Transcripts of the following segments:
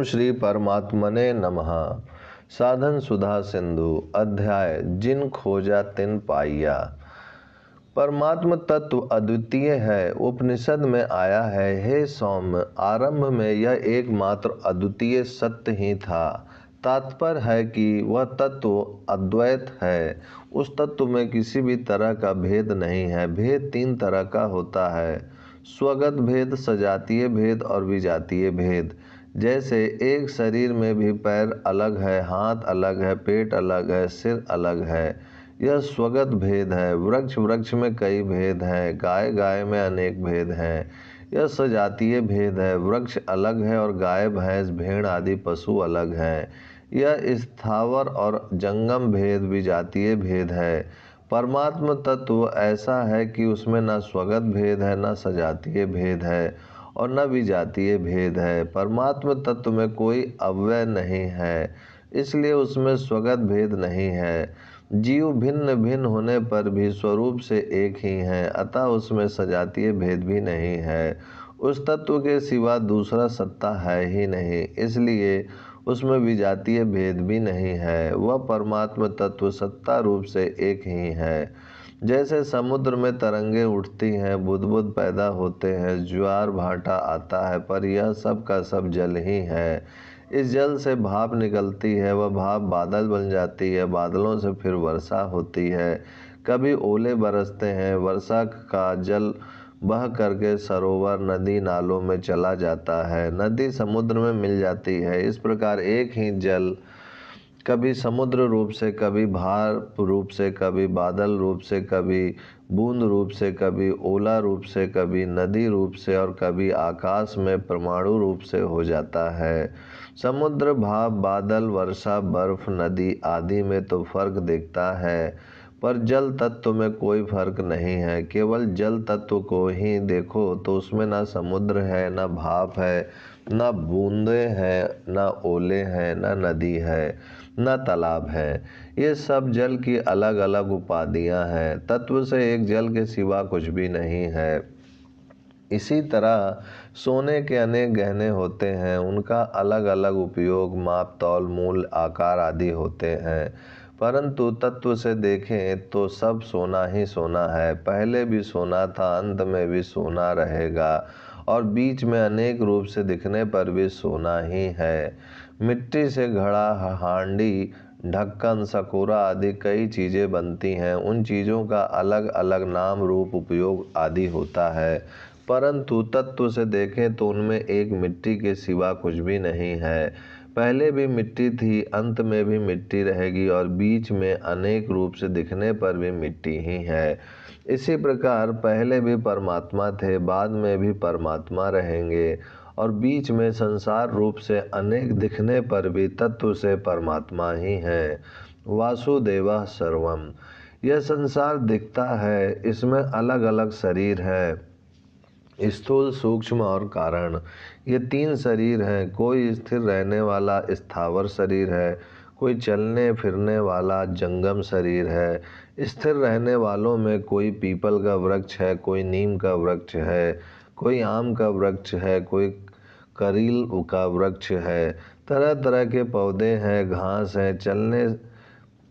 श्री परमात्मने नमः। साधन सुधा सिंधु अध्याय जिन खोजा तिन पाइया। परमात्म तत्व अद्वितीय है, उपनिषद में आया है। हे सौम्य, आरंभ में यह एकमात्र अद्वितीय सत्य ही था। तात्पर्य है कि वह तत्व अद्वैत है। उस तत्व में किसी भी तरह का भेद नहीं है। भेद तीन तरह का होता है: स्वगत भेद, सजातीय भेद और विजातीय भेद। जैसे एक शरीर में भी पैर अलग है, हाथ अलग है, पेट अलग है, सिर अलग है, यह स्वगत भेद है। वृक्ष वृक्ष में कई भेद हैं, गाय गाय में अनेक भेद हैं, यह सजातीय भेद है। वृक्ष अलग है और गाय भैंस भेड़ आदि पशु अलग हैं, यह स्थावर और जंगम भेद विजातीय भेद है। परमात्म तत्व ऐसा है कि उसमें न स्वगत भेद है, न सजातीय भेद है और न विजातीय भेद है। परमात्म तत्व में कोई अव्यय नहीं है, इसलिए उसमें स्वगत भेद नहीं है। जीव भिन्न भिन्न होने पर भी स्वरूप से एक ही हैं, अतः उसमें सजातीय भेद भी नहीं है। उस तत्व के सिवा दूसरा सत्ता है ही नहीं, इसलिए उसमें विजातीय भेद भी नहीं है। वह परमात्म तत्व सत्ता रूप से एक ही है। जैसे समुद्र में तरंगे उठती हैं, बुदबुद पैदा होते हैं, ज्वार भाटा आता है, पर यह सब का सब जल ही है। इस जल से भाप निकलती है, वह भाप बादल बन जाती है, बादलों से फिर वर्षा होती है, कभी ओले बरसते हैं, वर्षा का जल बह करके सरोवर नदी नालों में चला जाता है, नदी समुद्र में मिल जाती है। इस प्रकार एक ही जल कभी समुद्र रूप से, कभी भाप रूप से, कभी बादल रूप से, कभी बूंद रूप से, कभी ओला रूप से, कभी नदी रूप से और कभी आकाश में परमाणु रूप से हो जाता है। समुद्र, भाप, बादल, वर्षा, बर्फ, नदी आदि में तो फर्क दिखता है, पर जल तत्व में कोई फर्क नहीं है। केवल जल तत्व को ही देखो तो उसमें न समुद्र है, न भाप है, न बूंदे हैं, न ओले हैं, न नदी है, न तालाब है। ये सब जल की अलग अलग उपाधियां हैं। तत्व से एक जल के सिवा कुछ भी नहीं है। इसी तरह सोने के अनेक गहने होते हैं, उनका अलग अलग उपयोग, माप, तौल, मूल, आकार आदि होते हैं, परंतु तत्व से देखें तो सब सोना ही सोना है। पहले भी सोना था, अंत में भी सोना रहेगा और बीच में अनेक रूप से दिखने पर भी सोना ही है। मिट्टी से घड़ा, हांडी, ढक्कन, सकोरा आदि कई चीज़ें बनती हैं। उन चीज़ों का अलग अलग नाम, रूप, उपयोग आदि होता है, परंतु तत्व से देखें तो उनमें एक मिट्टी के सिवा कुछ भी नहीं है। पहले भी मिट्टी थी, अंत में भी मिट्टी रहेगी और बीच में अनेक रूप से दिखने पर भी मिट्टी ही है। इसी प्रकार पहले भी परमात्मा थे, बाद में भी परमात्मा रहेंगे और बीच में संसार रूप से अनेक दिखने पर भी तत्व से परमात्मा ही है। वासुदेवः सर्वम। यह संसार दिखता है, इसमें अलग अलग शरीर है, स्थूल, सूक्ष्म और कारण। ये तीन शरीर हैं। कोई स्थिर रहने वाला स्थावर शरीर है, कोई चलने फिरने वाला जंगम शरीर है। स्थिर रहने वालों में कोई पीपल का वृक्ष है, कोई नीम का वृक्ष है, कोई आम का वृक्ष है, कोई करील का वृक्ष है, तरह तरह के पौधे हैं, घास हैं।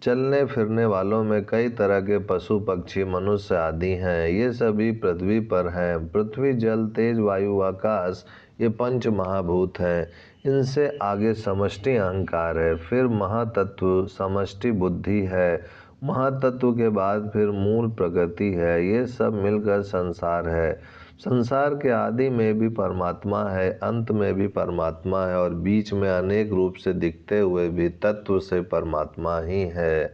चलने फिरने वालों में कई तरह के पशु पक्षी मनुष्य आदि हैं। ये सभी पृथ्वी पर हैं। पृथ्वी, जल, तेज, वायु, आकाश ये पंच महाभूत हैं। इनसे आगे समष्टि अहंकार है, फिर महातत्व समष्टि बुद्धि है, महातत्व के बाद फिर मूल प्रकृति है। ये सब मिलकर संसार है। संसार के आदि में भी परमात्मा है, अंत में भी परमात्मा है और बीच में अनेक रूप से दिखते हुए भी तत्व से परमात्मा ही है।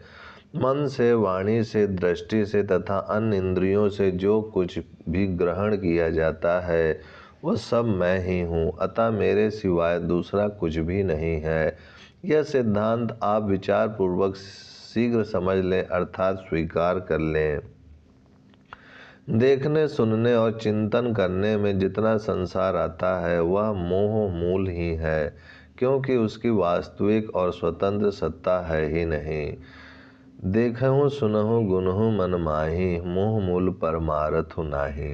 मन से, वाणी से, दृष्टि से तथा अन्य इंद्रियों से जो कुछ भी ग्रहण किया जाता है वह सब मैं ही हूँ, अतः मेरे सिवाय दूसरा कुछ भी नहीं है। यह सिद्धांत आप विचार पूर्वक शीघ्र समझ लें, अर्थात स्वीकार कर लें। देखने, सुनने और चिंतन करने में जितना संसार आता है वह मोह मूल ही है, क्योंकि उसकी वास्तविक और स्वतंत्र सत्ता है ही नहीं। देखहु सुनहु गुनहु मन माही, मोह मूल परमारथ नाही।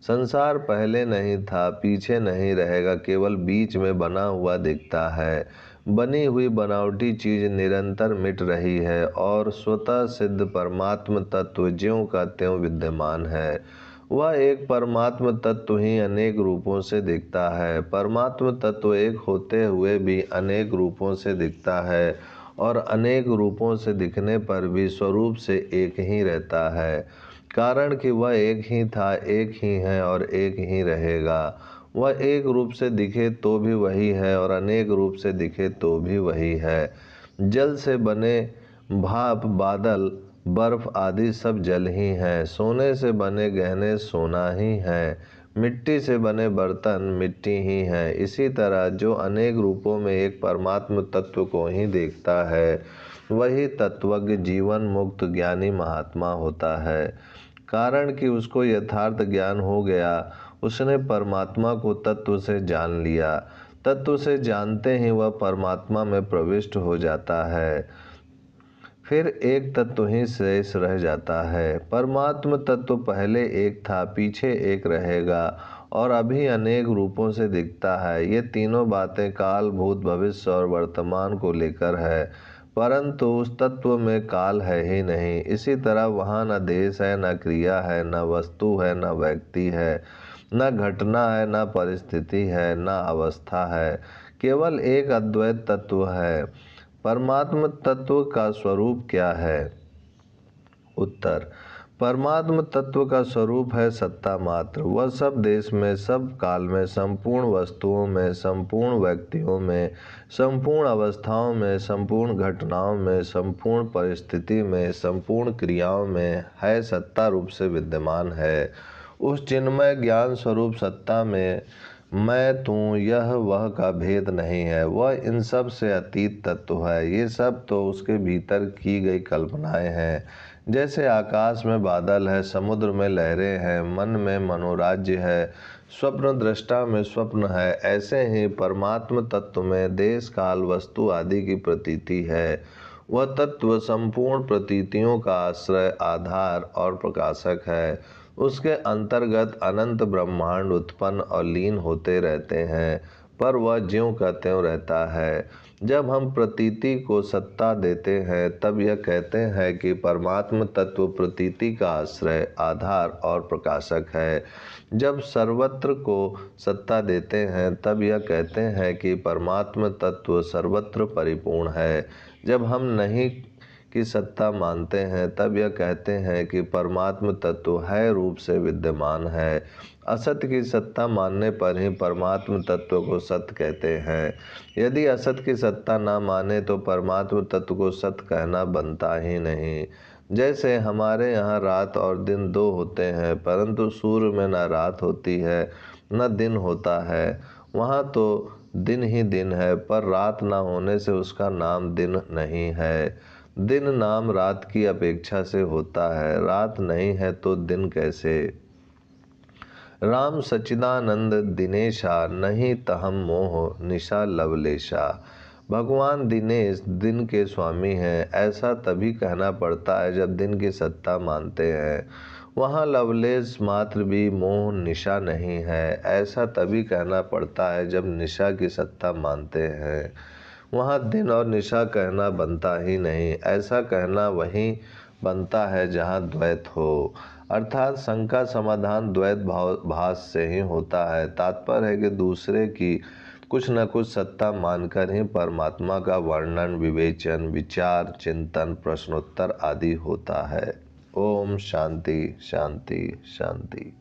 संसार पहले नहीं था, पीछे नहीं रहेगा, केवल बीच में बना हुआ दिखता है। बनी हुई बनावटी चीज निरंतर मिट रही है और स्वतः सिद्ध परमात्म तत्व ज्यों का त्यों विद्यमान है। वह एक परमात्म तत्व ही अनेक रूपों से दिखता है। परमात्म तत्व एक होते हुए भी अनेक रूपों से दिखता है और अनेक रूपों से दिखने पर भी स्वरूप से एक ही रहता है, कारण कि वह एक ही था, एक ही है और एक ही रहेगा। वह एक रूप से दिखे तो भी वही है और अनेक रूप से दिखे तो भी वही है। जल से बने भाप, बादल, बर्फ आदि सब जल ही हैं। सोने से बने गहने सोना ही है। मिट्टी से बने बर्तन मिट्टी ही हैं। इसी तरह जो अनेक रूपों में एक परमात्म तत्व को ही देखता है, वही तत्वज्ञ जीवन मुक्त ज्ञानी महात्मा होता है, कारण कि उसको यथार्थ ज्ञान हो गया। उसने परमात्मा को तत्व से जान लिया। तत्व से जानते ही वह परमात्मा में प्रविष्ट हो जाता है। फिर एक तत्व ही शेष रह जाता है। परमात्म तत्व पहले एक था, पीछे एक रहेगा और अभी अनेक रूपों से दिखता है। ये तीनों बातें काल, भूत, भविष्य और वर्तमान को लेकर है, परंतु उस तत्व में काल है ही नहीं। इसी तरह वहाँ न देश है, न क्रिया है, न वस्तु है, न व्यक्ति है, न घटना है, न परिस्थिति है, न अवस्था है। केवल एक अद्वैत तत्व है। परमात्म तत्व का स्वरूप क्या है? उत्तर: परमात्म तत्व का स्वरूप है सत्ता मात्र। वह सब देश में, सब काल में, संपूर्ण वस्तुओं में, संपूर्ण व्यक्तियों में, संपूर्ण अवस्थाओं में, संपूर्ण घटनाओं में, संपूर्ण परिस्थिति में, संपूर्ण क्रियाओं में है, सत्ता रूप से विद्यमान है। उस चिन्मय ज्ञान स्वरूप सत्ता में मैं, तू, यह वह का भेद नहीं है। वह इन सब से अतीत तत्व है। ये सब तो उसके भीतर की गई कल्पनाएं हैं। जैसे आकाश में बादल है, समुद्र में लहरें हैं, मन में मनोराज्य है, स्वप्न दृष्टा में स्वप्न है, ऐसे ही परमात्म तत्व में देश, काल, वस्तु आदि की प्रतीति है। वह तत्व संपूर्ण प्रतीतियों का आश्रय, आधार और प्रकाशक है। उसके अंतर्गत अनंत ब्रह्मांड उत्पन्न और लीन होते रहते हैं, पर वह ज्यों का त्यों रहता है। जब हम प्रतीति को सत्ता देते हैं, तब यह कहते हैं कि परमात्म तत्व प्रतीति का आश्रय, आधार और प्रकाशक है। जब सर्वत्र को सत्ता देते हैं, तब यह कहते हैं कि परमात्म तत्व सर्वत्र परिपूर्ण है। जब हम नहीं की सत्ता मानते हैं, तब यह कहते हैं कि परमात्म तत्व है रूप से विद्यमान है। असत की सत्ता मानने पर ही परमात्म तत्व को सत्य कहते हैं। यदि असत की सत्ता न माने तो परमात्म तत्व को सत्य कहना बनता ही नहीं। जैसे हमारे यहाँ रात और दिन दो होते हैं, परंतु सूर्य में न रात होती है न दिन होता है। वहाँ तो दिन ही दिन है, पर रात न होने से उसका नाम दिन नहीं है। दिन नाम रात की अपेक्षा से होता है। रात नहीं है तो दिन कैसे? राम सच्चिदानंद दिनेशा, नहीं तहम मोह निशा लवलेशा। भगवान दिनेश दिन के स्वामी हैं। ऐसा तभी कहना पड़ता है जब दिन की सत्ता मानते हैं। वहाँ लवलेश मात्र भी मोह निशा नहीं है। ऐसा तभी कहना पड़ता है जब निशा की सत्ता मानते हैं। वहाँ दिन और निशा कहना बनता ही नहीं। ऐसा कहना वहीं बनता है जहाँ द्वैत हो, अर्थात शंका समाधान द्वैत भास से ही होता है। तात्पर्य है कि दूसरे की कुछ न कुछ सत्ता मानकर ही परमात्मा का वर्णन, विवेचन, विचार, चिंतन, प्रश्नोत्तर आदि होता है। ओम शांति शांति शांति।